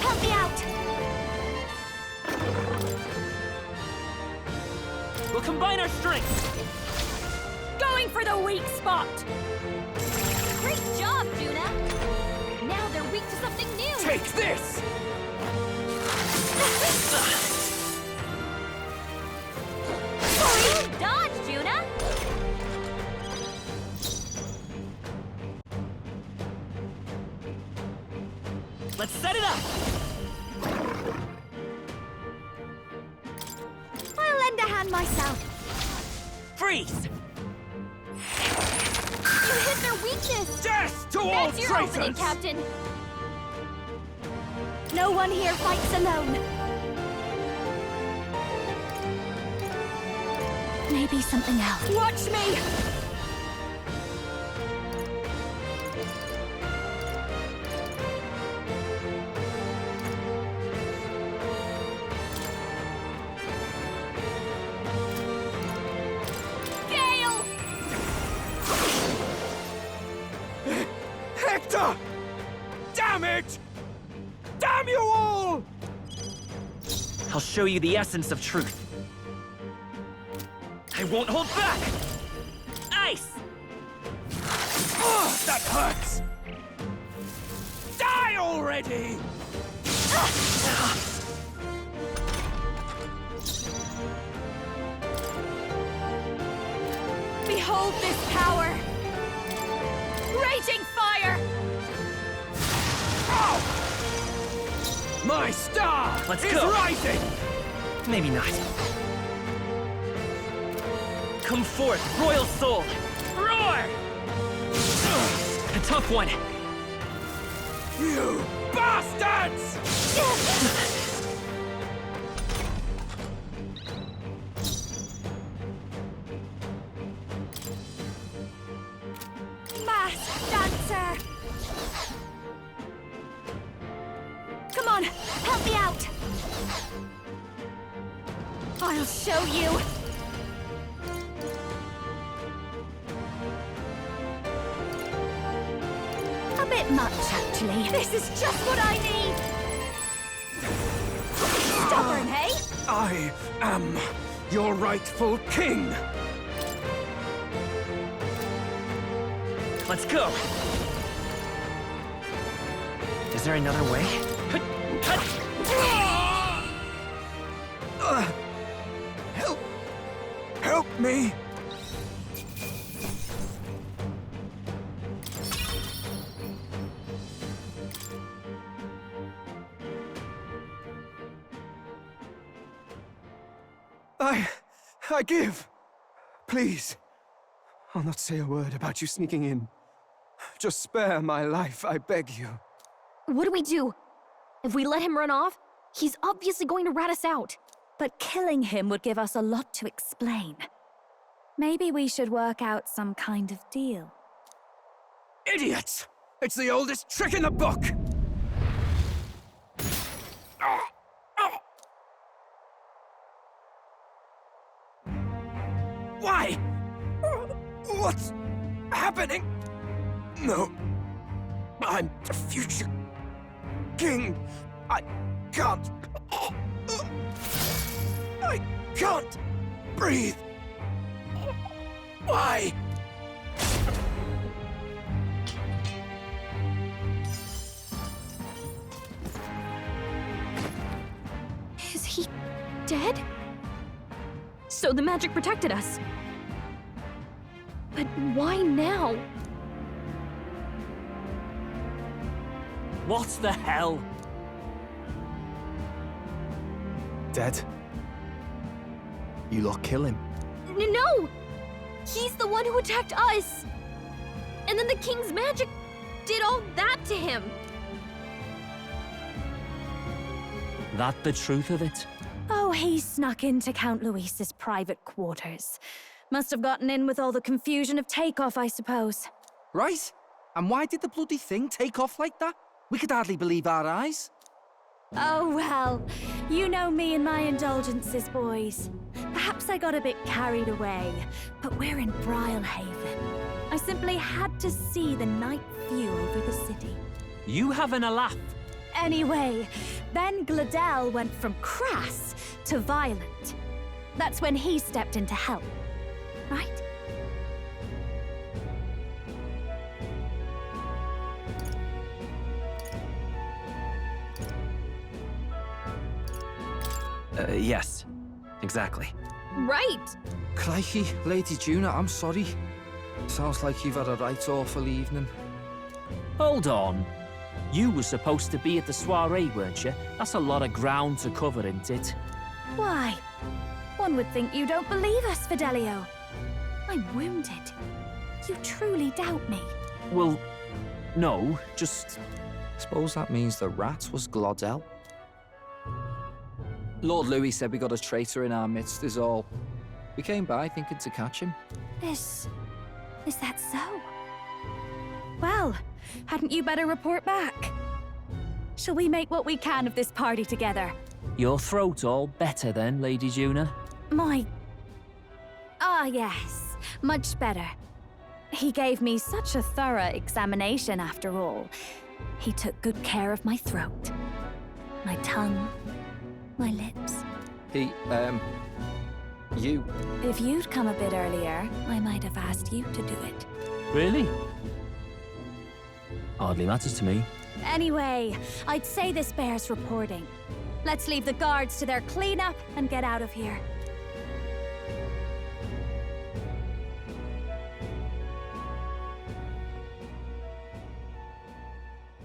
help me out! We'll combine our strengths! Going for the weak spot! Great job, Juna! Now they're weak to something new! Take this! Good dodge, Juna! Let's set it up! I'll lend a hand myself. Freeze! You hit their weakness! Death to all That's your opening, traitors! Captain! No one here fights alone. Maybe something else. Watch me! Gale! Hector! Damn it! Damn you all! I'll show you the essence of truth. I won't hold back! Ice! Oh, that hurts! Die already! Behold this power! Raging fire! Oh! My star Let's is go. rising! Maybe not. Come forth, royal soul! Roar! A tough one. You bastards! Masked dancer! Come on, help me out! I'll show you! A bit much, actually. This is just what I need! Stubborn, hey? I am your rightful king! Let's go! Is there another way? Help me! I give. Please. I'll not say a word about you sneaking in. Just spare my life, I beg you. What do we do? If we let him run off, he's obviously going to rat us out. But killing him would give us a lot to explain. Maybe we should work out some kind of deal. Idiots! It's the oldest trick in the book! Why? What's happening? No. I'm the future king. I can't breathe. Why? Is he dead? So the magic protected us. But why now? What the hell? Dead? You lot kill him. No! He's the one who attacked us! And then the king's magic did all that to him! That the truth of it? Oh, he snuck into Count Luis's private quarters. Must have gotten in with all the confusion of takeoff, I suppose. Right? And why did the bloody thing take off like that? We could hardly believe our eyes. Oh, well, you know me and my indulgences, boys. Perhaps I got a bit carried away, but we're in Brilehaven. I simply had to see the night view over the city. You having a laugh? Anyway, then Gladel went from crass to violent. That's when he stepped in to help, right? Yes. Exactly. Right! Crikey, Lady Juna, I'm sorry. Sounds like you've had a right awful evening. Hold on. You were supposed to be at the soiree, weren't you? That's a lot of ground to cover, isn't it? Why? One would think you don't believe us, Fidelio. I'm wounded. You truly doubt me. Well, no, just... Suppose that means the rat was Glodell. Lord Louis said we got a traitor in our midst is all. We came by thinking to catch him. Is that so? Well, hadn't you better report back? Shall we make what we can of this party together? Your throat all better then, Lady Juna? Ah, yes. Much better. He gave me such a thorough examination after all. He took good care of my throat, my tongue, my lips. You. If you'd come a bit earlier, I might have asked you to do it. Really? Hardly matters to me. Anyway, I'd say this bears reporting. Let's leave the guards to their cleanup and get out of here.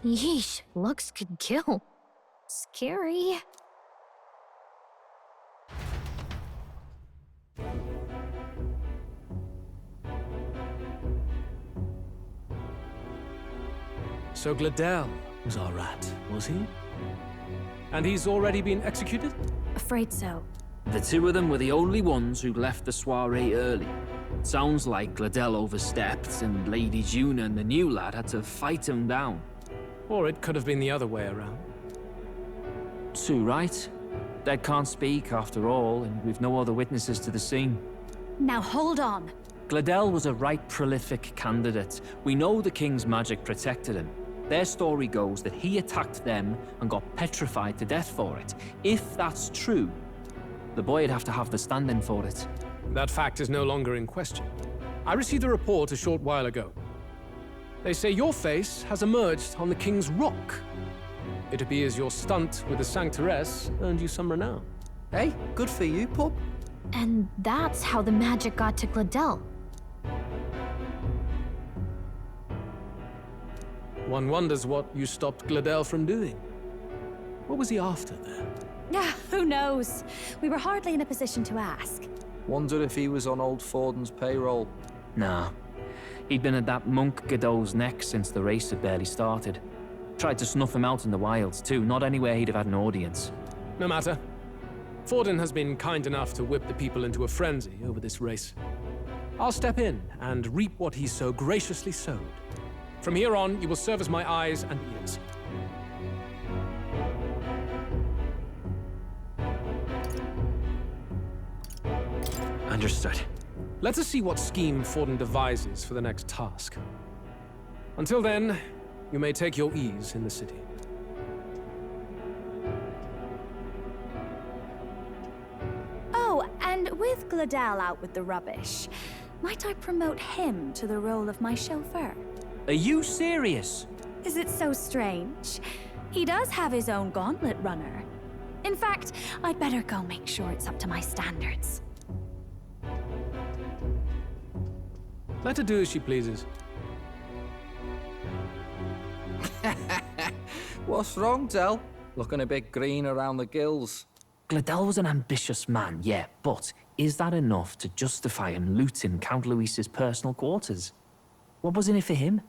Yeesh, looks could kill. Scary. So Gladel was our rat, was he? And he's already been executed? Afraid so. The two of them were the only ones who left the soiree early. Sounds like Gladel overstepped, and Lady Juna and the new lad had to fight him down. Or it could have been the other way around. Too right. Dead can't speak, after all, and we've no other witnesses to the scene. Now hold on. Gladel was a right prolific candidate. We know the king's magic protected him. Their story goes that he attacked them and got petrified to death for it. If that's true, the boy'd have to have the stand-in for it. That fact is no longer in question. I received a report a short while ago. They say your face has emerged on the King's Rock. It appears your stunt with the Sanctoress earned you some renown. Hey, good for you, pup. And that's how the magic got to Gladel. One wonders what you stopped Gladel from doing. What was he after there? Who knows? We were hardly in a position to ask. Wonder if he was on old Forden's payroll. Nah. He'd been at that monk Godot's neck since the race had barely started. Tried to snuff him out in the wilds, too, not anywhere he'd have had an audience. No matter. Forden has been kind enough to whip the people into a frenzy over this race. I'll step in and reap what he so graciously sowed. From here on, you will serve as my eyes and ears. Understood. Let us see what scheme Forden devises for the next task. Until then, you may take your ease in the city. Oh, and with Gladel out with the rubbish, might I promote him to the role of my chauffeur? Are you serious? Is it so strange? He does have his own gauntlet runner. In fact, I'd better go make sure it's up to my standards. Let her do as she pleases. What's wrong, Del? Looking a bit green around the gills. Gladel was an ambitious man, yeah, but is that enough to justify him looting Count Luis's personal quarters? What was in it for him?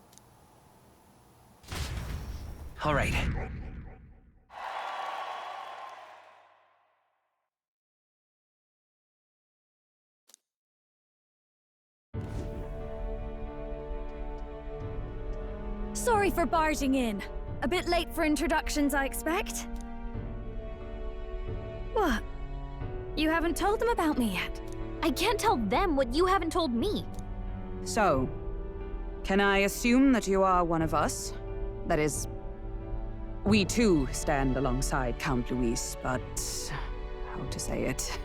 All right. Sorry for barging in. A bit late for introductions, I expect. What? You haven't told them about me yet? I can't tell them what you haven't told me. So, can I assume that you are one of us? That is, We too stand alongside Count Luis, but how to say it?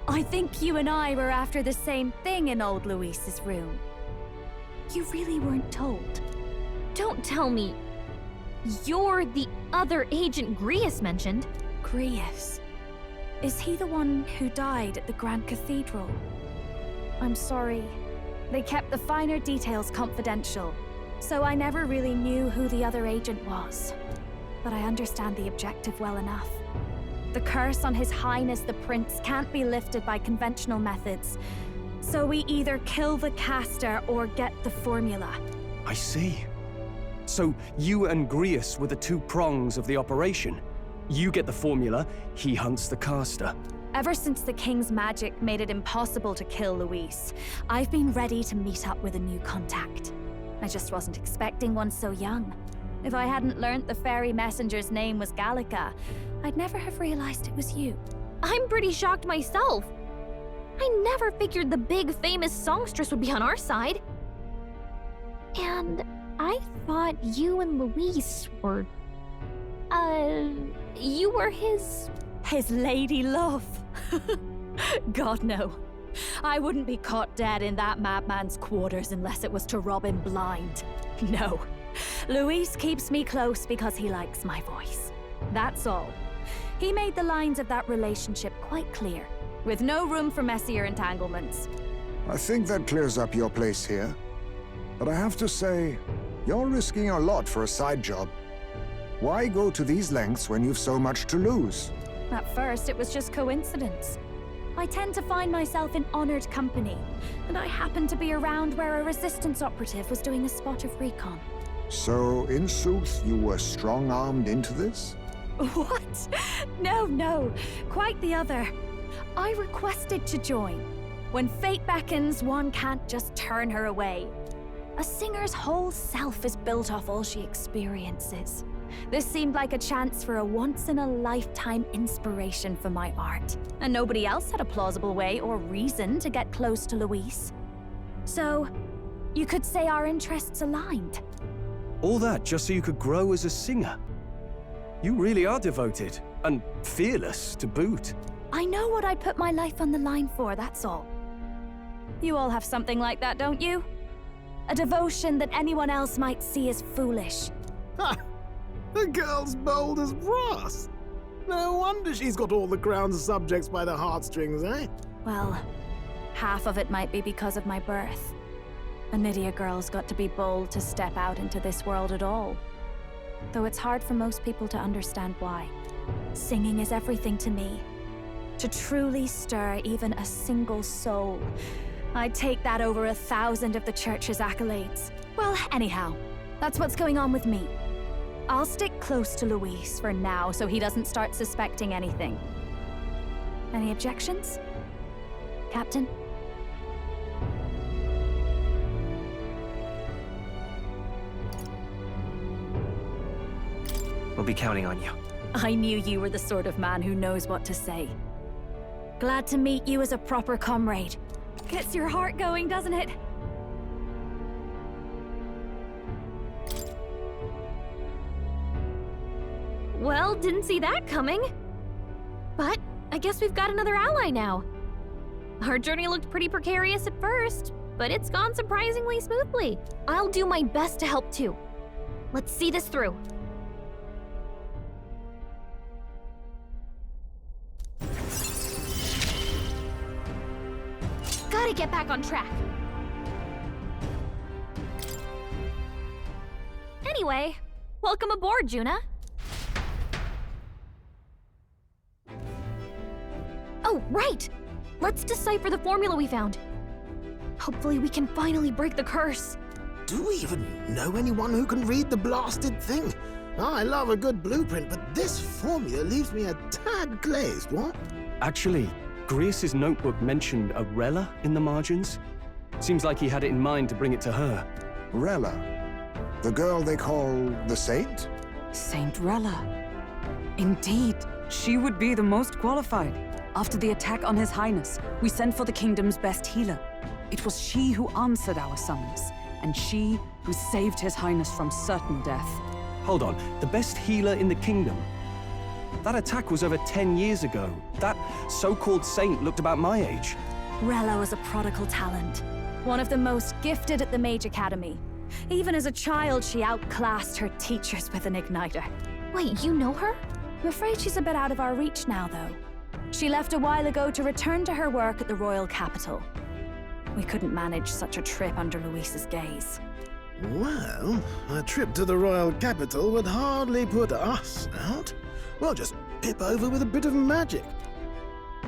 I think you and I were after the same thing in old Luis's room. You really weren't told. Don't tell me you're the other agent Grius mentioned. Grius. Is he the one who died at the Grand Cathedral? I'm sorry. They kept the finer details confidential, so I never really knew who the other agent was. But I understand the objective well enough. The curse on His Highness the Prince can't be lifted by conventional methods, so we either kill the caster or get the formula. I see. So you and Grius were the two prongs of the operation. You get the formula, he hunts the caster. Ever since the King's magic made it impossible to kill Luis, I've been ready to meet up with a new contact. I just wasn't expecting one so young. If I hadn't learnt the fairy messenger's name was Gallica, I'd never have realized it was you. I'm pretty shocked myself. I never figured the big famous songstress would be on our side. And I thought you and Luis were... you were his... His lady love. God, no. I wouldn't be caught dead in that madman's quarters unless it was to rob him blind. No. Luis keeps me close because he likes my voice. That's all. He made the lines of that relationship quite clear, with no room for messier entanglements. I think that clears up your place here. But I have to say, you're risking a lot for a side job. Why go to these lengths when you've so much to lose? At first, it was just coincidence. I tend to find myself in honored company, and I happened to be around where a resistance operative was doing a spot of recon. So, in sooth, you were strong-armed into this? What? No. Quite the other. I requested to join. When fate beckons, one can't just turn her away. A singer's whole self is built off all she experiences. This seemed like a chance for a once-in-a-lifetime inspiration for my art, and nobody else had a plausible way or reason to get close to Luis. So, you could say our interests aligned. All that just so you could grow as a singer? You really are devoted, and fearless to boot. I know what I'd put my life on the line for, that's all. You all have something like that, don't you? A devotion that anyone else might see as foolish. Ha! The girl's bold as brass. No wonder she's got all the crown's subjects by the heartstrings, eh? Well, half of it might be because of my birth. A Nydia girl's got to be bold to step out into this world at all. Though it's hard for most people to understand why. Singing is everything to me. To truly stir even a single soul, I'd take that over 1,000 of the church's accolades. Well, anyhow, that's what's going on with me. I'll stick close to Luis for now so he doesn't start suspecting anything. Any objections? Captain? We'll be counting on you. I knew you were the sort of man who knows what to say. Glad to meet you as a proper comrade. Gets your heart going, doesn't it? Well, didn't see that coming. But I guess we've got another ally now. Our journey looked pretty precarious at first, but it's gone surprisingly smoothly. I'll do my best to help too. Let's see this through. Gotta get back on track. Anyway, welcome aboard, Juna. Oh, right! Let's decipher the formula we found. Hopefully we can finally break the curse. Do we even know anyone who can read the blasted thing? I love a good blueprint, but this formula leaves me a tad glazed, what? Actually, Grius's notebook mentioned a Rella in the margins. Seems like he had it in mind to bring it to her. Rella? The girl they call the Saint? Saint Rella. Indeed, she would be the most qualified. After the attack on His Highness, we sent for the kingdom's best healer. It was she who answered our summons, and she who saved His Highness from certain death. Hold on, the best healer in the kingdom? That attack was over 10 years ago. That so-called saint looked about my age. Rella was a prodigal talent. One of the most gifted at the Mage Academy. Even as a child, she outclassed her teachers with an igniter. Wait, you know her? I'm afraid she's a bit out of our reach now, though. She left a while ago to return to her work at the royal capital. We couldn't manage such a trip under Luis's gaze. Well, a trip to the royal capital would hardly put us out. We'll just pip over with a bit of magic.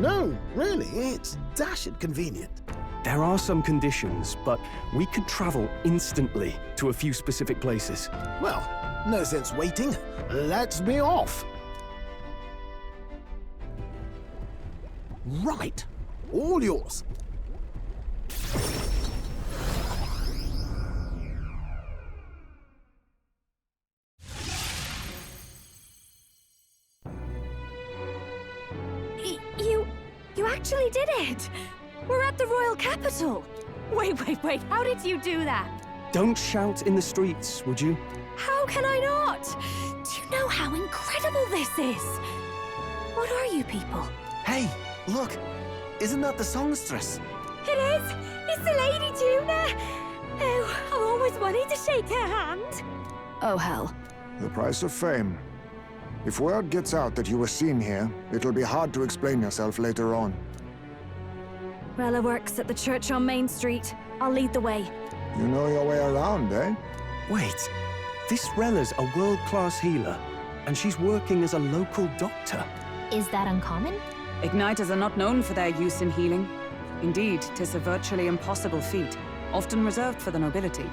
No, really, it's dashed convenient. There are some conditions, but we could travel instantly to a few specific places. Well, no sense waiting. Let's be off. Right. All yours. You actually did it! We're at the royal capital! Wait, how did you do that? Don't shout in the streets, would you? How can I not? Do you know how incredible this is? What are you people? Hey, look! Isn't that the songstress? It is! It's the Lady Juna! Oh, I've always wanted to shake her hand. Oh, hell. The price of fame. If word gets out that you were seen here, it'll be hard to explain yourself later on. Rella works at the church on Main Street. I'll lead the way. You know your way around, eh? Wait, this Rella's a world-class healer, and she's working as a local doctor. Is that uncommon? Igniters are not known for their use in healing. Indeed, 'tis a virtually impossible feat, often reserved for the nobility.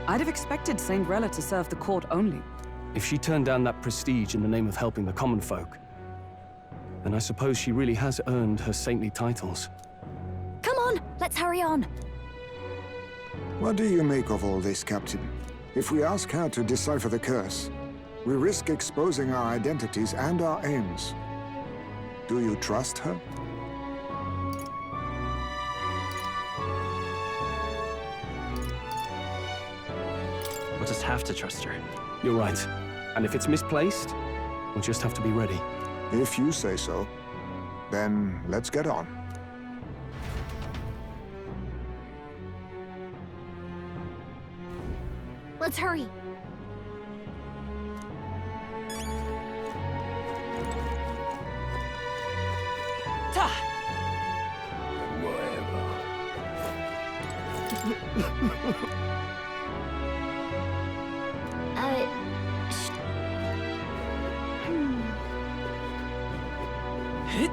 I'd have expected Saint Rella to serve the court only. If she turned down that prestige in the name of helping the common folk, then I suppose she really has earned her saintly titles. Come on, let's hurry on. What do you make of all this, Captain? If we ask her to decipher the curse, we risk exposing our identities and our aims. Do you trust her? We'll just have to trust her. You're right. And if it's misplaced, we'll just have to be ready. If you say so, then let's get on. Let's hurry.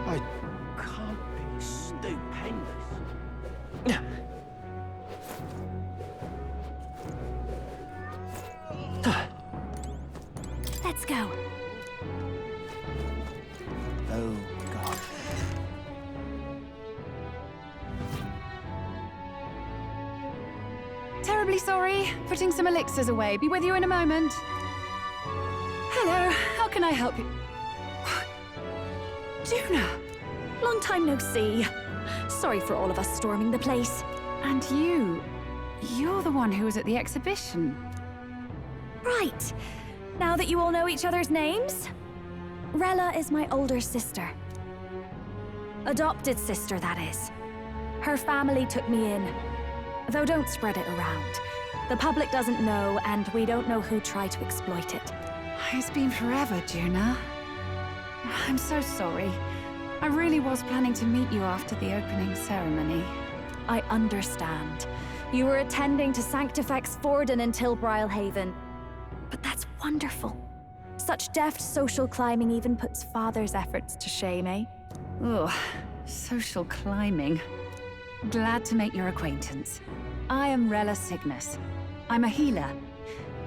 I can't be stupendous. Let's go. Oh, God. Terribly sorry. Putting some elixirs away. Be with you in a moment. Hello, how can I help you? Juna! Long time no see. Sorry for all of us storming the place. And you're the one who was at the exhibition. Right. Now that you all know each other's names, Rella is my older sister. Adopted sister, that is. Her family took me in. Though don't spread it around. The public doesn't know, and we don't know who tried to exploit it. It's been forever, Juna. I'm so sorry. I really was planning to meet you after the opening ceremony. I understand. You were attending to Sanctifex Forden in Tilbrile Haven. But that's wonderful. Such deft social climbing even puts Father's efforts to shame, eh? Ugh, social climbing. Glad to make your acquaintance. I am Rella Cygnus. I'm a healer.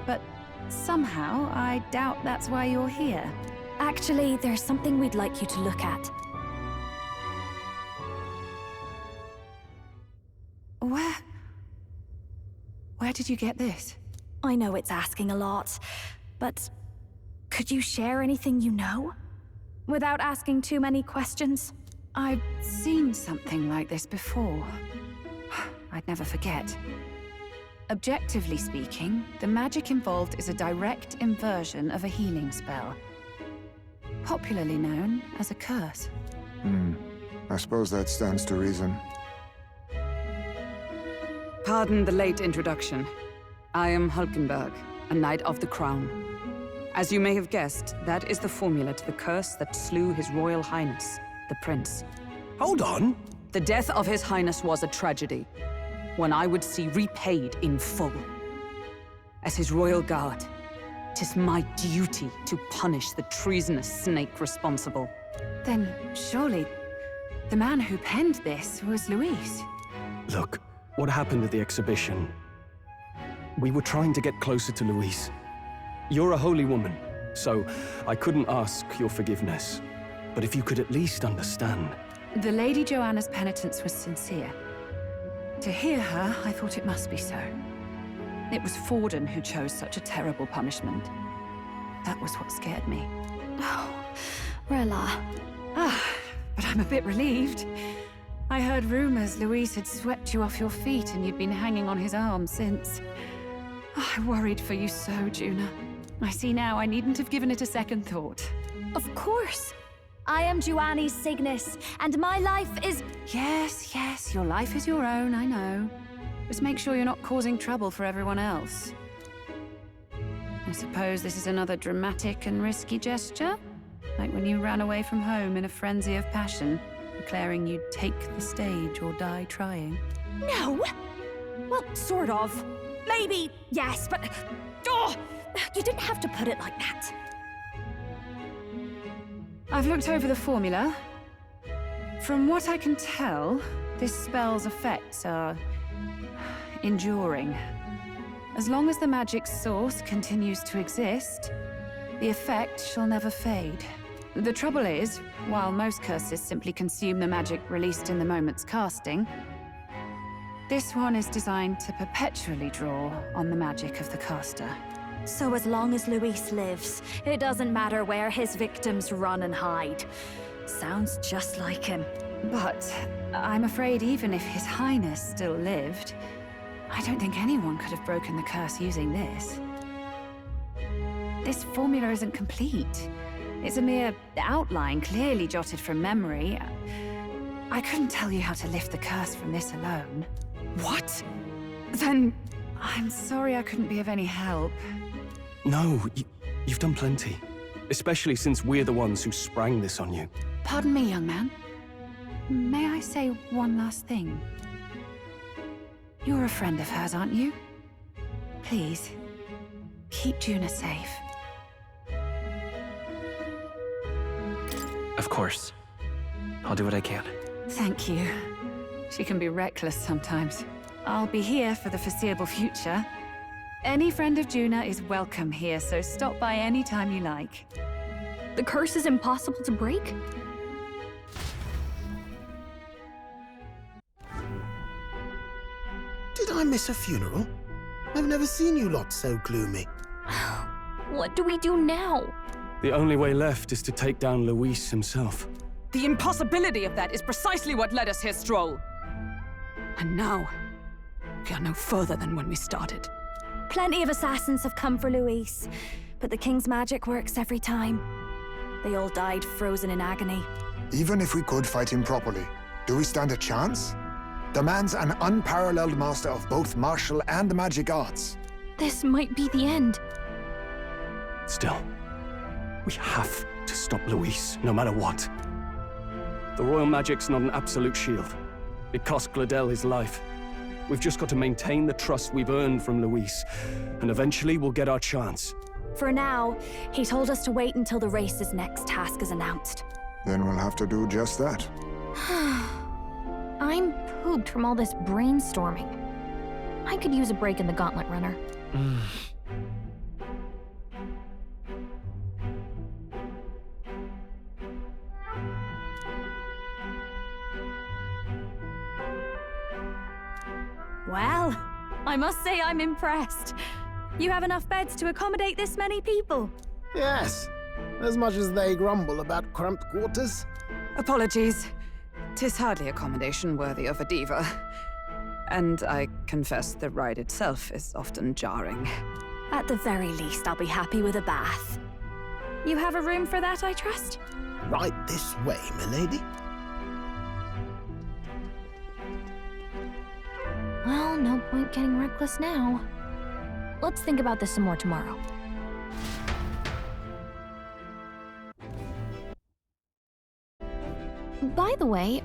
But somehow, I doubt that's why you're here. Actually, there's something we'd like you to look at. Where did you get this? I know it's asking a lot, but could you share anything you know? Without asking too many questions? I've seen something like this before. I'd never forget. Objectively speaking, the magic involved is a direct inversion of a healing spell, popularly known as a curse. I suppose that stands to reason. Pardon the late introduction. I am Hulkenberg, a Knight of the Crown. As you may have guessed, that is the formula to the curse that slew His Royal Highness, the Prince. Hold on! The death of His Highness was a tragedy, one I would see repaid in full. As His Royal Guard, 'tis my duty to punish the treasonous snake responsible. Then surely the man who penned this was Luis. Look, what happened at the exhibition? We were trying to get closer to Luis. You're a holy woman, so I couldn't ask your forgiveness. But if you could at least understand. The Lady Joanna's penitence was sincere. To hear her, I thought it must be so. It was Forden who chose such a terrible punishment. That was what scared me. Oh, Rella. But I'm a bit relieved. I heard rumors Luis had swept you off your feet and you'd been hanging on his arm since. I worried for you so, Juna. I see now I needn't have given it a second thought. Of course. I am Joanni's Cygnus, and my life is... Yes, your life is your own, I know. Just make sure you're not causing trouble for everyone else. I suppose this is another dramatic and risky gesture? Like when you ran away from home in a frenzy of passion, declaring you'd take the stage or die trying. No! Well, sort of. Maybe, yes, but... Oh, you didn't have to put it like that. I've looked over the formula. From what I can tell, this spell's effects are... enduring. As long as the magic's source continues to exist, the effect shall never fade. The trouble is, while most curses simply consume the magic released in the moment's casting, this one is designed to perpetually draw on the magic of the caster. So as long as Luis lives, it doesn't matter where his victims run and hide. Sounds just like him. But I'm afraid even if His Highness still lived, I don't think anyone could have broken the curse using this. This formula isn't complete. It's a mere outline, clearly jotted from memory. I couldn't tell you how to lift the curse from this alone. What? Then I'm sorry I couldn't be of any help. No, you've done plenty. Especially since we're the ones who sprang this on you. Pardon me, young man. May I say one last thing? You're a friend of hers, aren't you? Please, keep Juna safe. Of course. I'll do what I can. Thank you. She can be reckless sometimes. I'll be here for the foreseeable future. Any friend of Juna is welcome here, so stop by any time you like. The curse is impossible to break? Did I miss a funeral? I've never seen you lot so gloomy. What do we do now? The only way left is to take down Luis himself. The impossibility of that is precisely what led us here, Stroll. And now, we are no further than when we started. Plenty of assassins have come for Luis, but the King's magic works every time. They all died frozen in agony. Even if we could fight him properly, do we stand a chance? The man's an unparalleled master of both martial and magic arts. This might be the end. Still, we have to stop Luis, no matter what. The royal magic's not an absolute shield. It cost Gladel his life. We've just got to maintain the trust we've earned from Luis, and eventually we'll get our chance. For now, he told us to wait until the race's next task is announced. Then we'll have to do just that. I'm pooped from all this brainstorming. I could use a break in the Gauntlet Runner. Well, I must say I'm impressed. You have enough beds to accommodate this many people. Yes, as much as they grumble about cramped quarters. Apologies. 'Tis hardly accommodation worthy of a diva. And I confess the ride itself is often jarring. At the very least, I'll be happy with a bath. You have a room for that, I trust? Right this way, milady. Well, no point getting reckless now. Let's think about this some more tomorrow. By the way,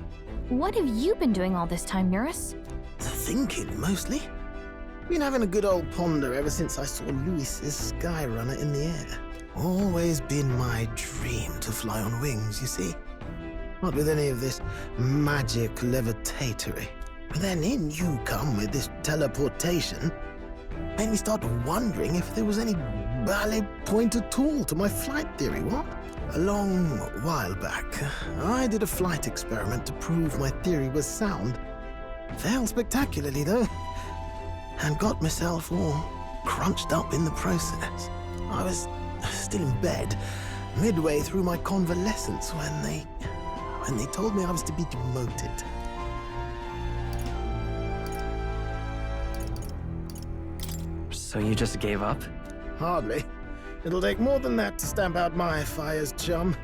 what have you been doing all this time, Eurus? Thinking, mostly. Been having a good old ponder ever since I saw Louis's Skyrunner in the air. Always been my dream to fly on wings, you see. Not with any of this magic levitatory. But then in you come with this teleportation. Made me start wondering if there was any ballet point at all to my flight theory, what? A long while back, I did a flight experiment to prove my theory was sound. Failed spectacularly, though, and got myself all crunched up in the process. I was still in bed, midway through my convalescence, when they told me I was to be demoted. So you just gave up? Hardly. It'll take more than that to stamp out my fires, chum.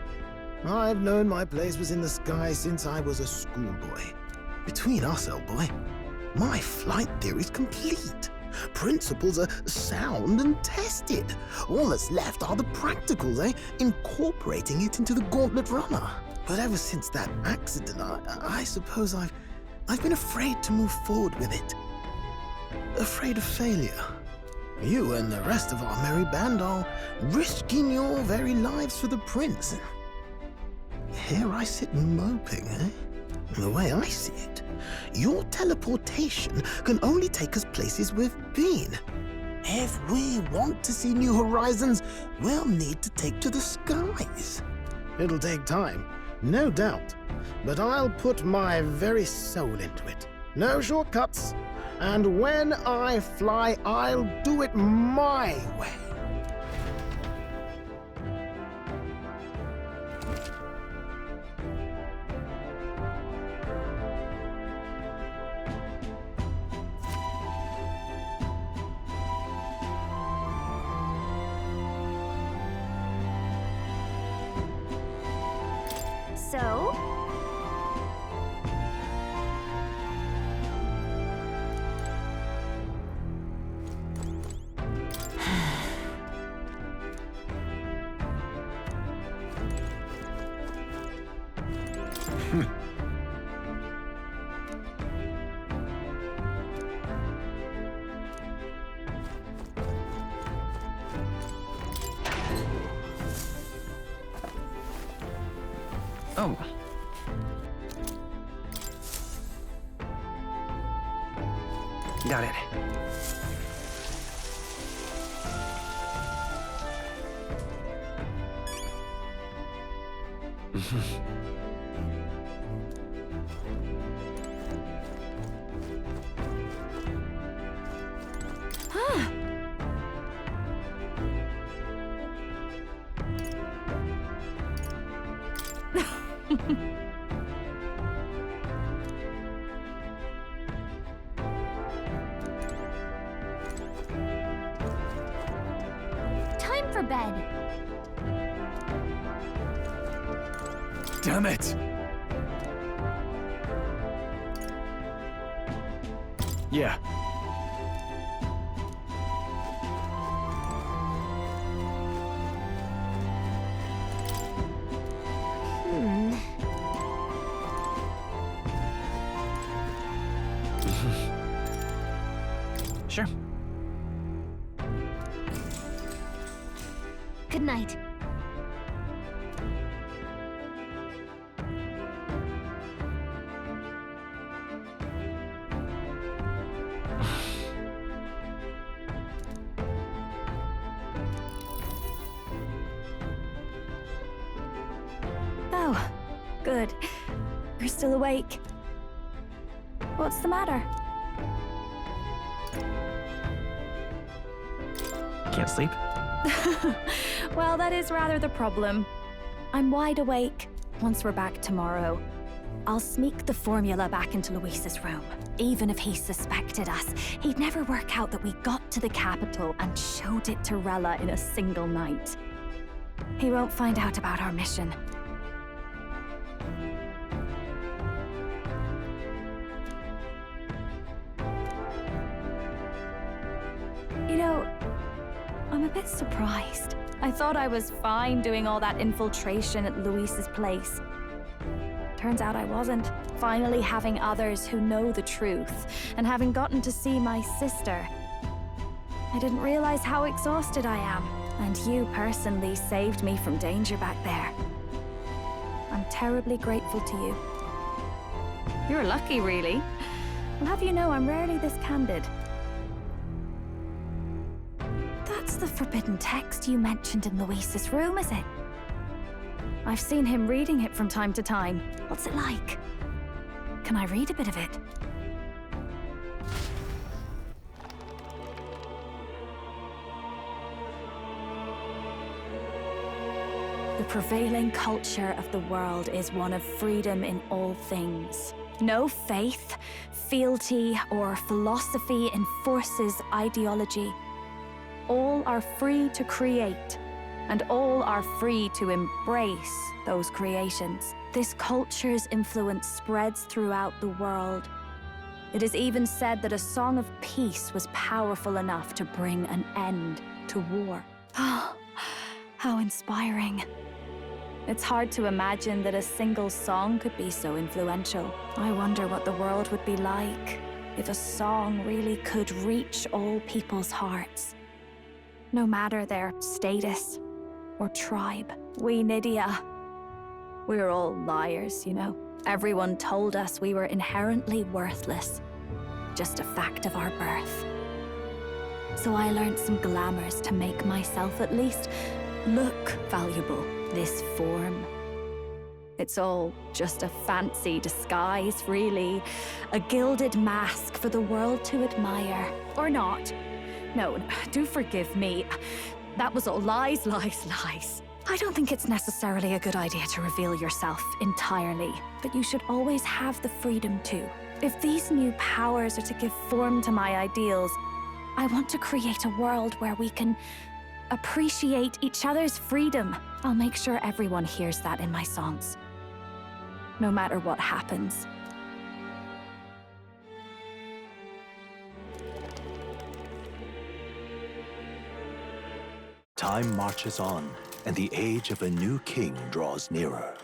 I've known my place was in the sky since I was a schoolboy. Between us, old boy, my flight theory's complete. Principles are sound and tested. All that's left are the practicals, incorporating it into the gauntlet runner. But ever since that accident, I suppose I've been afraid to move forward with it. Afraid of failure. You and the rest of our merry band are risking your very lives for the prince. Here I sit moping, The way I see it, your teleportation can only take us places we've been. If we want to see new horizons, we'll need to take to the skies. It'll take time, no doubt, but I'll put my very soul into it. No shortcuts. And when I fly, I'll do it my way. So? Oh. Got it. Time for bed. Damn it! Yeah. Sure. Good night. Oh, good. You're still awake. What's the matter? Can't sleep? Well, that is rather the problem. I'm wide awake once we're back tomorrow. I'll sneak the formula back into Luis's room. Even if he suspected us, he'd never work out that we got to the capital and showed it to Rella in a single night. He won't find out about our mission. You know, I'm a bit surprised. I thought I was fine doing all that infiltration at Luis's place. Turns out I wasn't. Finally having others who know the truth, and having gotten to see my sister. I didn't realize how exhausted I am, and you personally saved me from danger back there. I'm terribly grateful to you. You're lucky, really. I'll have you know I'm rarely this candid. That's the forbidden text you mentioned in Luis's room, is it? I've seen him reading it from time to time. What's it like? Can I read a bit of it? The prevailing culture of the world is one of freedom in all things. No faith, fealty, or philosophy enforces ideology. All are free to create, and all are free to embrace those creations. This culture's influence spreads throughout the world. It is even said that a song of peace was powerful enough to bring an end to war. Oh, how inspiring. It's hard to imagine that a single song could be so influential. I wonder what the world would be like if a song really could reach all people's hearts. No matter their status or tribe. We Nydia, we're all liars, you know. Everyone told us we were inherently worthless. Just a fact of our birth. So I learned some glamours to make myself at least look valuable. This form. It's all just a fancy disguise, really. A gilded mask for the world to admire. Or not. No, do forgive me. That was all lies, lies, lies. I don't think it's necessarily a good idea to reveal yourself entirely, but you should always have the freedom to. If these new powers are to give form to my ideals, I want to create a world where we can appreciate each other's freedom. I'll make sure everyone hears that in my songs. No matter what happens. Time marches on, and the age of a new king draws nearer.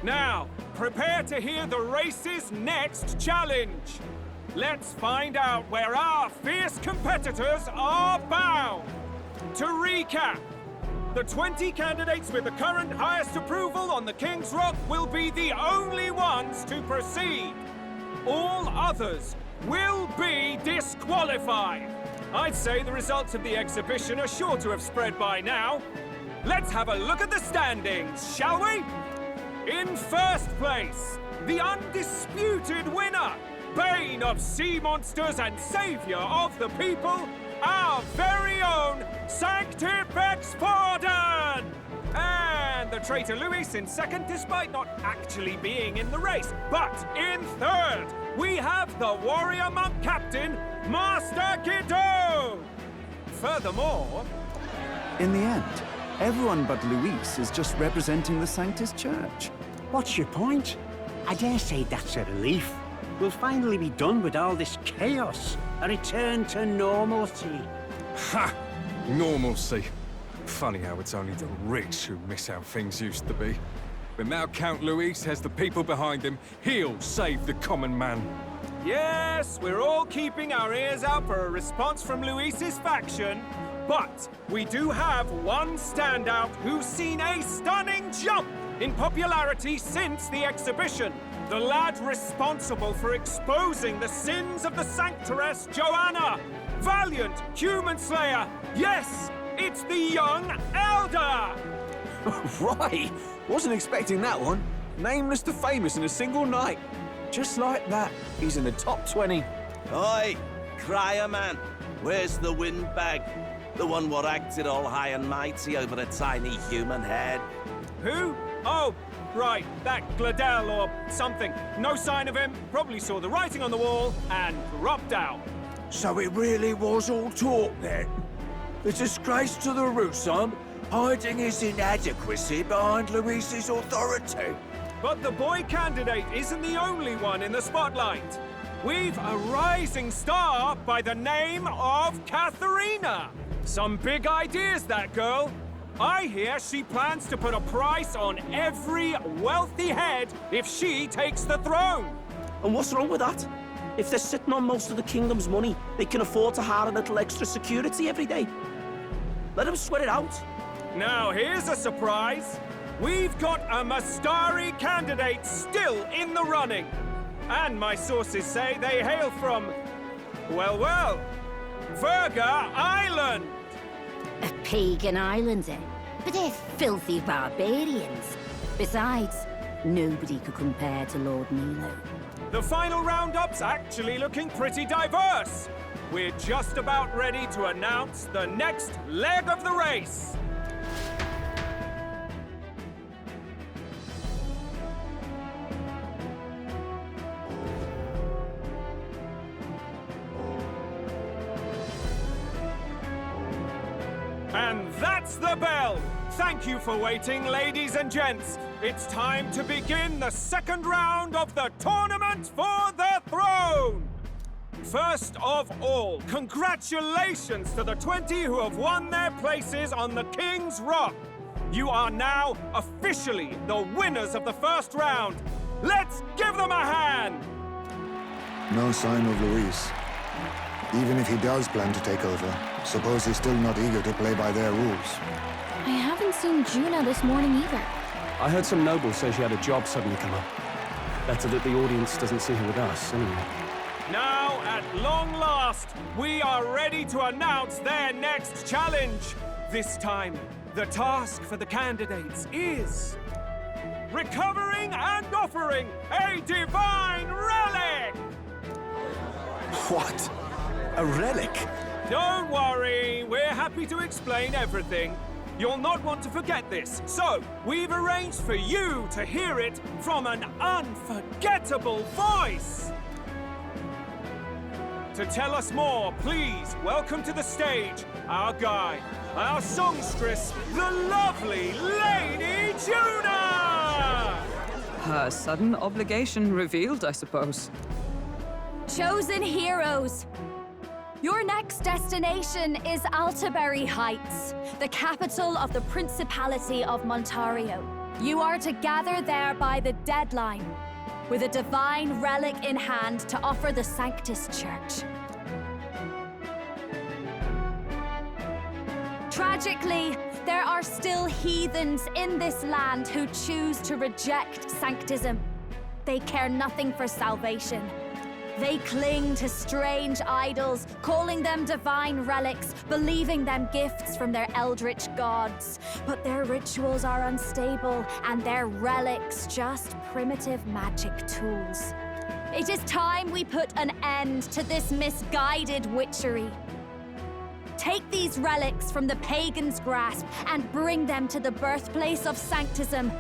Now, prepare to hear the race's next challenge. Let's find out where our fierce competitors are bound. To recap, the 20 candidates with the current highest approval on the King's Rock will be the only ones to proceed. All others will be disqualified. I'd say the results of the exhibition are sure to have spread by now. Let's have a look at the standings, shall we? In first place, the undisputed winner, Bane of sea monsters and savior of the people, our very own Sanctifex Pardon! And the traitor Luis in second, despite not actually being in the race. But in third, we have the warrior monk captain, Master Guido! Furthermore... In the end, everyone but Luis is just representing the Sanctus Church. What's your point? I dare say that's a relief. We'll finally be done with all this chaos. A return to normalcy. Ha! Normalcy. Funny how it's only the rich who miss how things used to be. But now Count Luis has the people behind him. He'll save the common man. Yes, we're all keeping our ears out for a response from Luis's faction. But we do have one standout who's seen a stunning jump in popularity since the exhibition. The lad responsible for exposing the sins of the Sanctoress Joanna. Valiant human slayer. Yes, it's the young Elder. Right! Wasn't expecting that one. Nameless to famous in a single night. Just like that, he's in the top 20. Oi, crier man, where's the windbag? The one what acted all high and mighty over a tiny human head. Who? Oh, right, that Gladel or something. No sign of him, probably saw the writing on the wall, and dropped out. So it really was all talk then? A disgrace to the Rusum, hiding his inadequacy behind Luis's authority. But the boy candidate isn't the only one in the spotlight. We've a rising star by the name of Katharina. Some big ideas, that girl. I hear she plans to put a price on every wealthy head if she takes the throne. And what's wrong with that? If they're sitting on most of the kingdom's money, they can afford to hire a little extra security every day. Let them sweat it out. Now here's a surprise. We've got a Mastari candidate still in the running. And my sources say they hail from, well, Verga Island. A pagan island, eh? But they're filthy barbarians. Besides, nobody could compare to Lord Milo. The final roundup's actually looking pretty diverse. We're just about ready to announce the next leg of the race. And that's the bell! Thank you for waiting, ladies and gents. It's time to begin the second round of the tournament for the throne! First of all, congratulations to the 20 who have won their places on the King's Rock. You are now officially the winners of the first round. Let's give them a hand! No sign of Luis. Even if he does plan to take over, suppose he's still not eager to play by their rules. I haven't seen Juna this morning either. I heard some nobles say she had a job suddenly come up. Better that the audience doesn't see her with us, anyway. Now, at long last, we are ready to announce their next challenge. This time, the task for the candidates is recovering and offering a divine relic! What? A relic? Don't worry, we're happy to explain everything. You'll not want to forget this, so we've arranged for you to hear it from an unforgettable voice. To tell us more, please welcome to the stage our guide, our songstress, the lovely Lady Juna! Her sudden obligation revealed, I suppose. Chosen heroes! Your next destination is Altaberry Heights, the capital of the Principality of Montario. You are to gather there by the deadline, with a divine relic in hand to offer the Sanctus Church. Tragically, there are still heathens in this land who choose to reject Sanctism. They care nothing for salvation. They cling to strange idols, calling them divine relics, believing them gifts from their eldritch gods. But their rituals are unstable, and their relics just primitive magic tools. It is time we put an end to this misguided witchery. Take these relics from the pagan's grasp and bring them to the birthplace of Sanctism,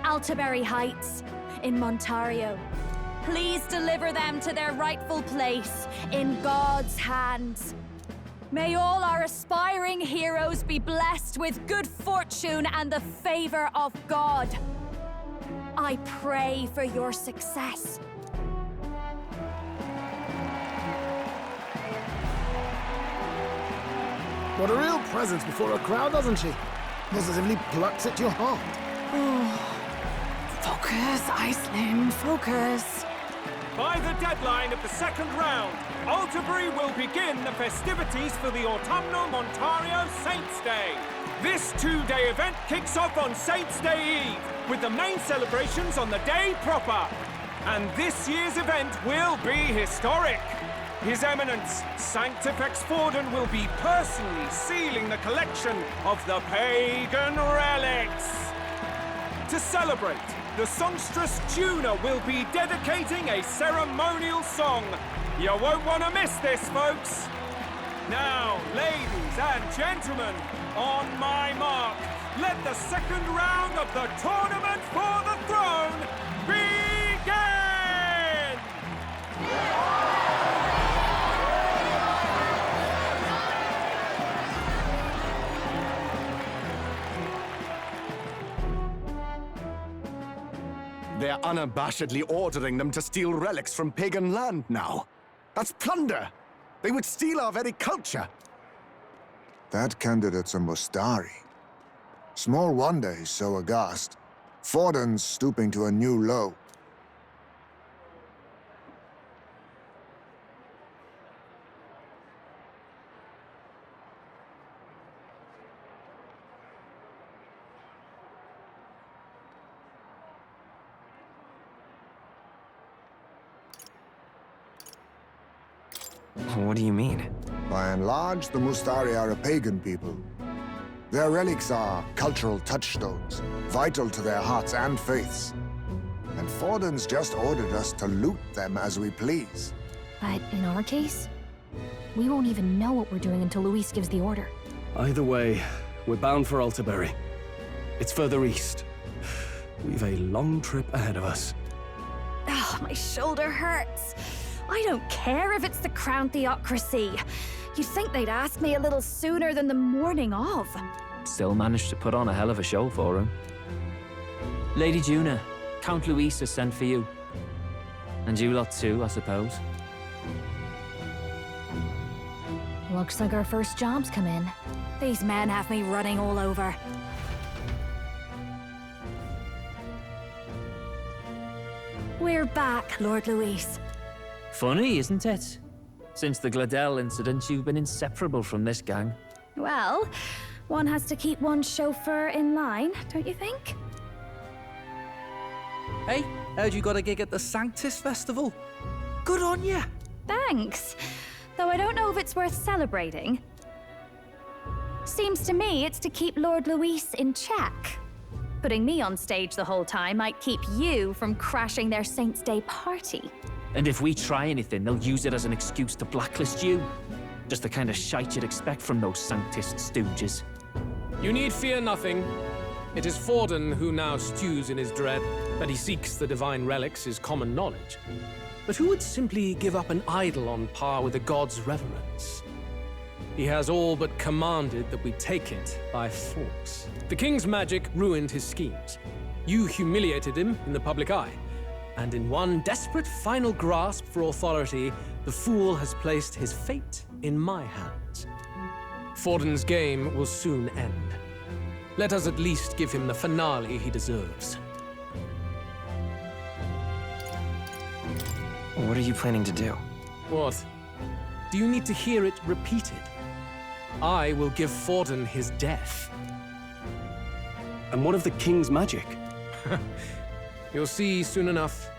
Altaberry Heights, in Montario. Please deliver them to their rightful place in God's hands. May all our aspiring heroes be blessed with good fortune and the favor of God. I pray for your success. What a real presence before a crowd, doesn't she? Positively plucks at your heart. Focus, Iceland, focus. By the deadline of the second round, Altaberry will begin the festivities for the autumnal Montario Saints' Day. This two-day event kicks off on Saints' Day Eve, with the main celebrations on the day proper. And this year's event will be historic. His Eminence, Sanctifex Forden, will be personally sealing the collection of the pagan relics. To celebrate, the songstress Juna will be dedicating a ceremonial song. You won't want to miss this, folks. Now, ladies and gentlemen, on my mark, let the second round of the tournament for the throne begin! They're unabashedly ordering them to steal relics from pagan land now. That's plunder! They would steal our very culture! That candidate's a Mustari. Small wonder he's so aghast. Forden's stooping to a new low. What do you mean? By and large, the Mustari are a pagan people. Their relics are cultural touchstones, vital to their hearts and faiths. And Forden's just ordered us to loot them as we please. But in our case, we won't even know what we're doing until Luis gives the order. Either way, we're bound for Altaberry. It's further east. We've a long trip ahead of us. Oh, my shoulder hurts. I don't care if it's the Crown Theocracy. You'd think they'd ask me a little sooner than the morning of. Still managed to put on a hell of a show for him. Lady Juna, Count Luis has sent for you. And you lot too, I suppose. Looks like our first job's come in. These men have me running all over. We're back, Lord Luis. Funny, isn't it? Since the Gladel incident, you've been inseparable from this gang. Well, one has to keep one's chauffeur in line, don't you think? Hey, heard you got a gig at the Sanctus Festival? Good on ya! Thanks. Though I don't know if it's worth celebrating. Seems to me it's to keep Lord Luis in check. Putting me on stage the whole time might keep you from crashing their Saints' Day party. And if we try anything, they'll use it as an excuse to blacklist you. Just the kind of shite you'd expect from those Sanctist stooges. You need fear nothing. It is Forden who now stews in his dread. That he seeks the divine relics is common knowledge. But who would simply give up an idol on par with the god's reverence? He has all but commanded that we take it by force. The king's magic ruined his schemes. You humiliated him in the public eye. And in one desperate final grasp for authority, the fool has placed his fate in my hands. Forden's game will soon end. Let us at least give him the finale he deserves. What are you planning to do? What? Do you need to hear it repeated? I will give Forden his death. And what of the king's magic? You'll see soon enough.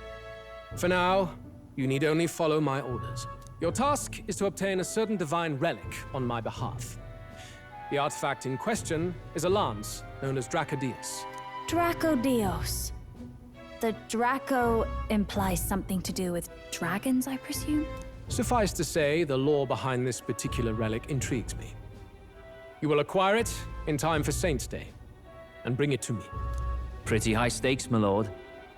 For now, you need only follow my orders. Your task is to obtain a certain divine relic on my behalf. The artifact in question is a lance known as Dracodius. Dracodios. The Draco implies something to do with dragons, I presume? Suffice to say, the lore behind this particular relic intrigues me. You will acquire it in time for Saints' Day, and bring it to me. Pretty high stakes, my lord.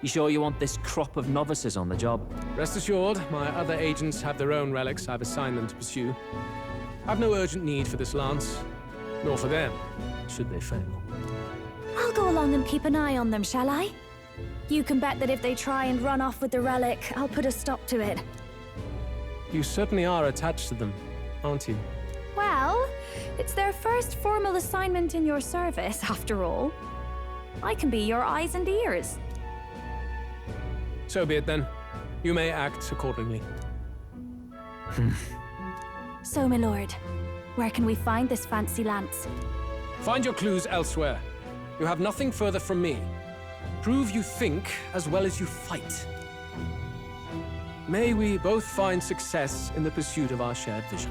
You sure you want this crop of novices on the job? Rest assured, my other agents have their own relics I've assigned them to pursue. I've no urgent need for this lance, nor for them, should they fail. I'll go along and keep an eye on them, shall I? You can bet that if they try and run off with the relic, I'll put a stop to it. You certainly are attached to them, aren't you? Well, it's their first formal assignment in your service, after all. I can be your eyes and ears. So be it then. You may act accordingly. So, my lord, where can we find this fancy lance? Find your clues elsewhere. You have nothing further from me. Prove you think as well as you fight. May we both find success in the pursuit of our shared vision.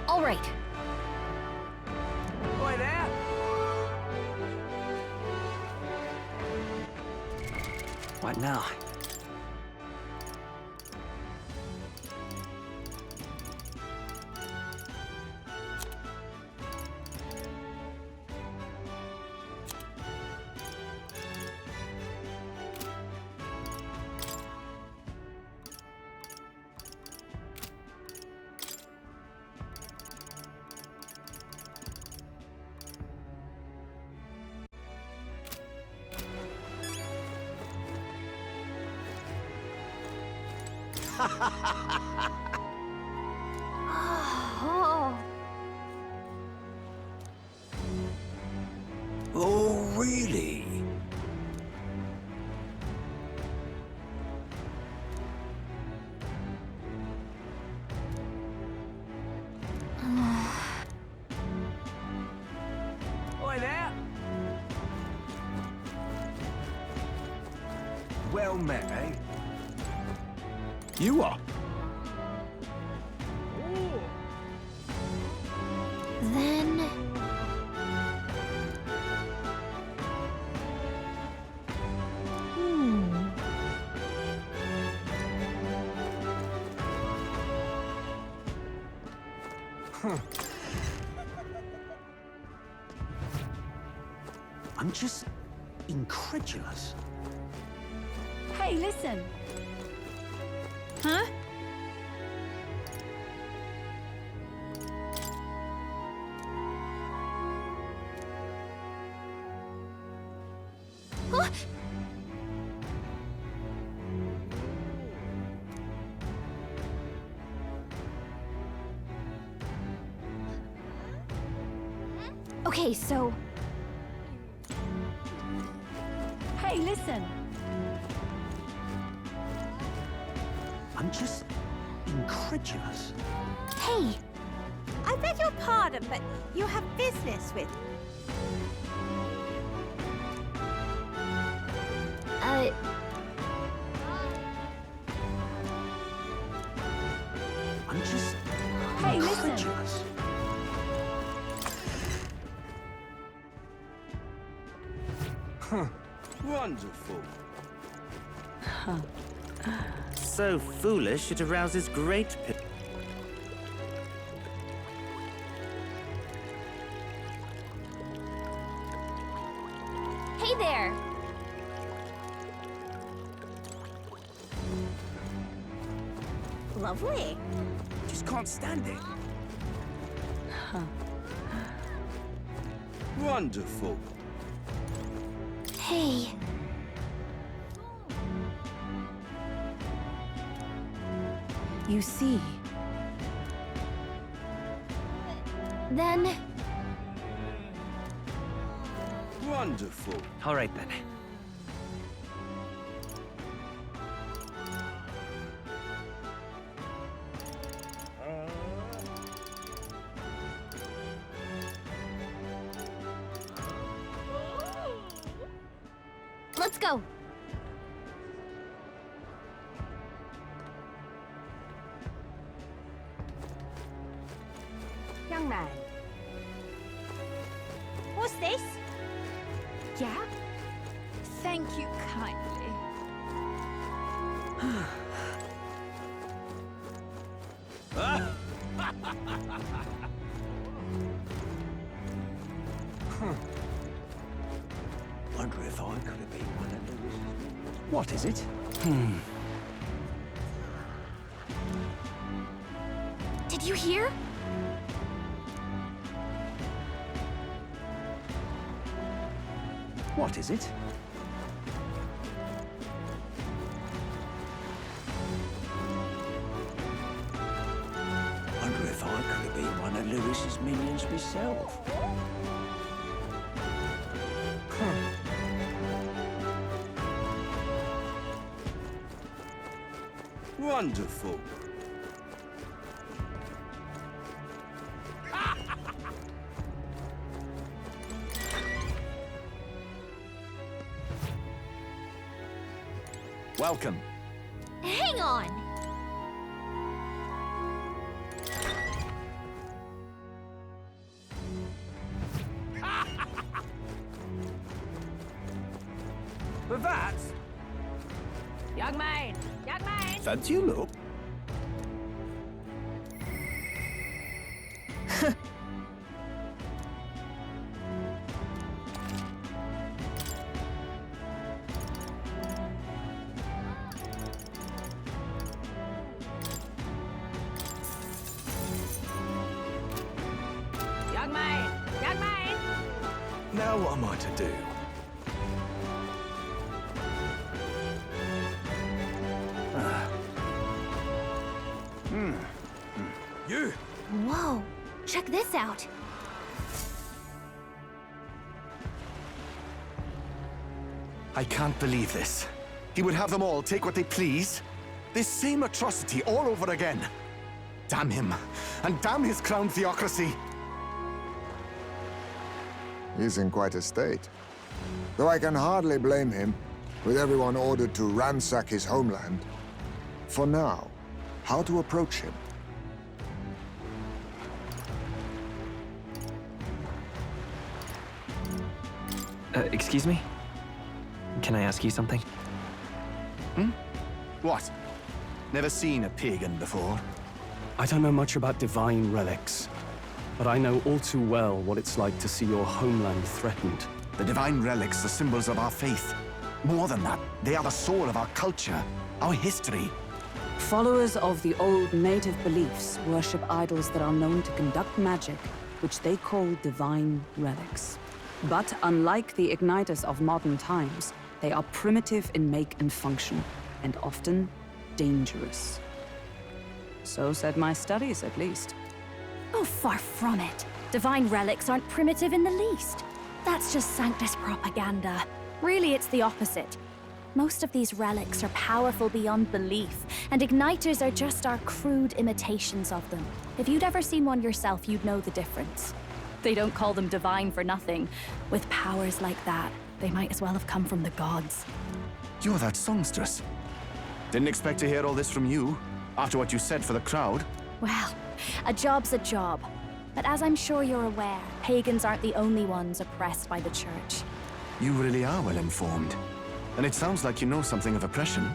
All right. Boy there! What now? Oh. Oh, really? Oi there! Well met, eh? You are? Then... I'm just incredulous. Hey, listen. Huh? Huh? Okay, so... Hey, listen. I'm just incredulous. Hey! I beg your pardon, but you have business with... I'm just Hey, listen. incredulous. Wonderful. So foolish it arouses great pity. Hey there! Lovely. Just can't stand it. Wonderful. Hey. You see, Then... Wonderful. All right then. Let's go! Young man. What's this? yeah? Thank you kindly. Wonder if I could have been one of those. What is it? Did you hear? What is it? Wonder if I could have been one of Lewis's minions myself. Wonderful. Welcome. Hang on! But that Young man! Young man! Fancy a look? Young man! Young man! Now what am I to do? You! Whoa, check this out. I can't believe this. He would have them all take what they please. This same atrocity all over again. Damn him, and damn his crown theocracy. He's in quite a state. Though I can hardly blame him, with everyone ordered to ransack his homeland. For now, how to approach him? Excuse me? Can I ask you something? What? Never seen a pagan before? I don't know much about divine relics, but I know all too well what it's like to see your homeland threatened. The divine relics are symbols of our faith. More than that, they are the soul of our culture, our history. Followers of the old native beliefs worship idols that are known to conduct magic, which they call divine relics. But unlike the igniters of modern times, they are primitive in make and function, and often dangerous. So said my studies, at least. Oh, far from it. Divine relics aren't primitive in the least. That's just Sanctus propaganda. Really, it's the opposite. Most of these relics are powerful beyond belief, and igniters are just our crude imitations of them. If you'd ever seen one yourself, you'd know the difference. They don't call them divine for nothing. With powers like that, they might as well have come from the gods. You're that songstress. Didn't expect to hear all this from you, after what you said for the crowd. Well, a job's a job. But as I'm sure you're aware, pagans aren't the only ones oppressed by the church. You really are well informed. And it sounds like you know something of oppression.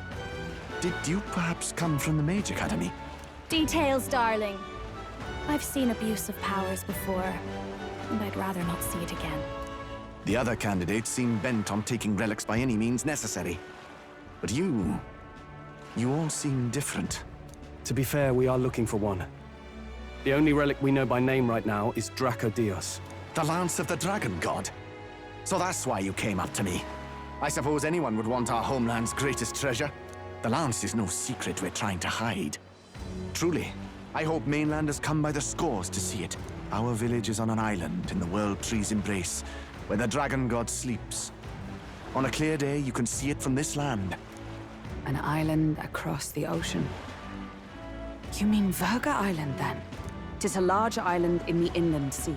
Did you perhaps come from the Mage Academy? Details, darling. I've seen abuse of powers before, and I'd rather not see it again. The other candidates seem bent on taking relics by any means necessary. But you all seem different. To be fair, we are looking for one. The only relic we know by name right now is Dracodios. The Lance of the Dragon God. So that's why you came up to me. I suppose anyone would want our homeland's greatest treasure. The Lance is no secret we're trying to hide. Truly, I hope mainlanders come by the scores to see it. Our village is on an island in the World Tree's embrace, where the Dragon God sleeps. On a clear day, you can see it from this land. An island across the ocean. You mean Verga Island, then? 'Tis a large island in the inland sea.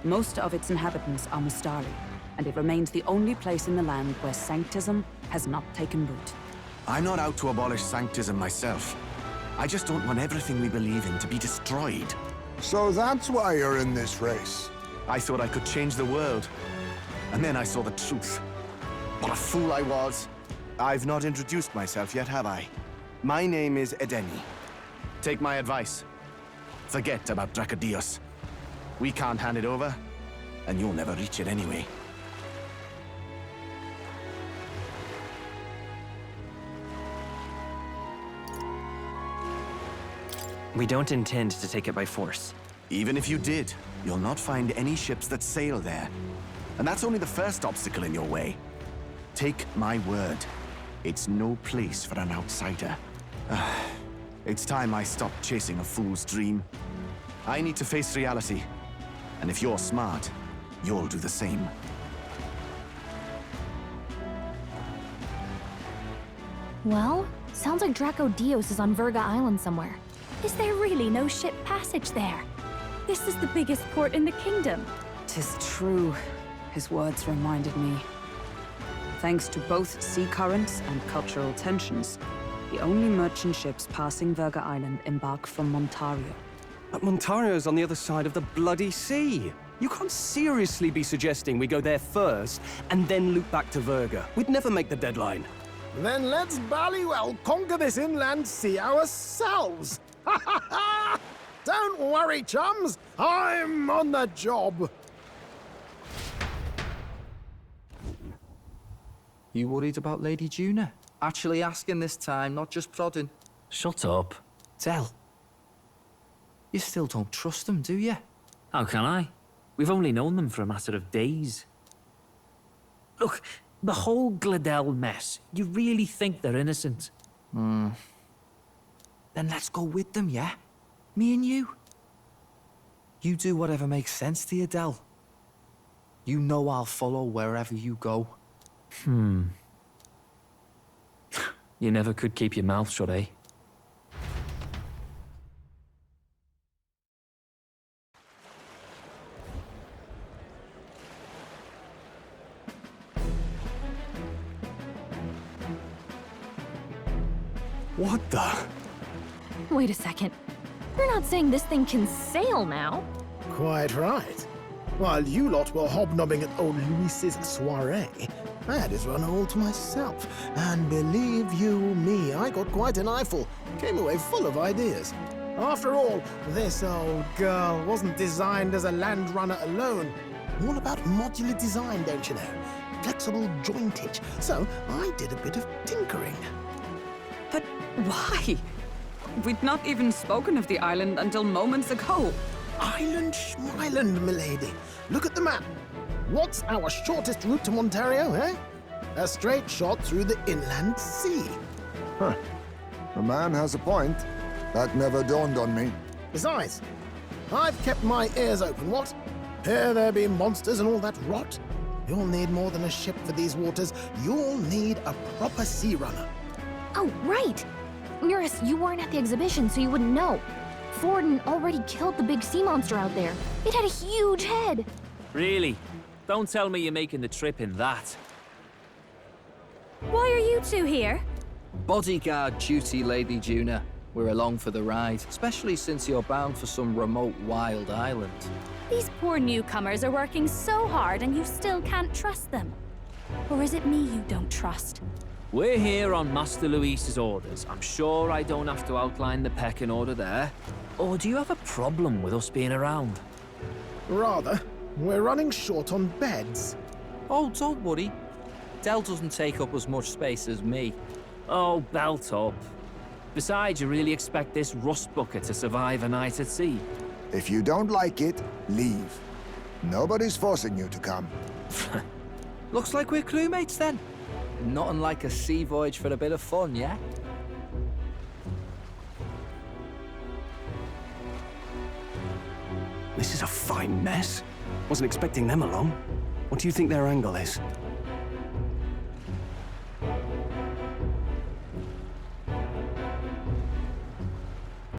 Most of its inhabitants are Mustari, and it remains the only place in the land where sanctism has not taken root. I'm not out to abolish sanctism myself. I just don't want everything we believe in to be destroyed. So that's why you're in this race. I thought I could change the world. And then I saw the truth. What a fool I was. I've not introduced myself yet, have I? My name is Edeni. Take my advice. Forget about Dracodios. We can't hand it over, and you'll never reach it anyway. We don't intend to take it by force. Even if you did, you'll not find any ships that sail there. And that's only the first obstacle in your way. Take my word. It's no place for an outsider. It's time I stopped chasing a fool's dream. I need to face reality. And if you're smart, you'll do the same. Well, sounds like Dracodios is on Verga Island somewhere. Is there really no ship passage there? This is the biggest port in the kingdom. 'Tis true. His words reminded me. Thanks to both sea currents and cultural tensions, the only merchant ships passing Verga Island embark from Montario. But Montario's on the other side of the bloody sea. You can't seriously be suggesting we go there first and then loop back to Verga. We'd never make the deadline. Then let's bally well conquer this inland sea ourselves. Ha ha ha! Don't worry, chums. I'm on the job. You worried about Lady Juna? Actually asking this time, not just prodding. Shut up. Tell. You still don't trust them, do you? How can I? We've only known them for a matter of days. Look, the whole Gladel mess, you really think they're innocent? Then let's go with them, yeah? Me and you. You do whatever makes sense to you, Del. You know I'll follow wherever you go. You never could keep your mouth shut, eh? What the? Wait a second. You're not saying this thing can sail now? Quite right. While you lot were hobnobbing at old Luis's soiree, I had his run all to myself. And believe you me, I got quite an eyeful. Came away full of ideas. After all, this old girl wasn't designed as a land runner alone. All about modular design, don't you know? Flexible jointage. So I did a bit of tinkering. But why? We'd not even spoken of the island until moments ago. Island Schmyland, milady. Look at the map. What's our shortest route to Ontario, eh? A straight shot through the inland sea. Huh. The man has a point. That never dawned on me. Besides, I've kept my ears open, what? Here there be monsters and all that rot. You'll need more than a ship for these waters. You'll need a proper sea runner. Oh, right! Eurus, you weren't at the exhibition, so you wouldn't know. Forden already killed the big sea monster out there. It had a huge head. Really? Don't tell me you're making the trip in that. Why are you two here? Bodyguard duty, Lady Juna. We're along for the ride, especially since you're bound for some remote wild island. These poor newcomers are working so hard and you still can't trust them. Or is it me you don't trust? We're here on Master Luis's orders. I'm sure I don't have to outline the pecking order there. Or do you have a problem with us being around? Rather, we're running short on beds. Oh, don't worry. Del doesn't take up as much space as me. Oh, belt up. Besides, you really expect this rust bucket to survive a night at sea? If you don't like it, leave. Nobody's forcing you to come. Looks like we're crewmates then. Nothing like a sea voyage for a bit of fun, yeah? This is a fine mess. Wasn't expecting them along. What do you think their angle is?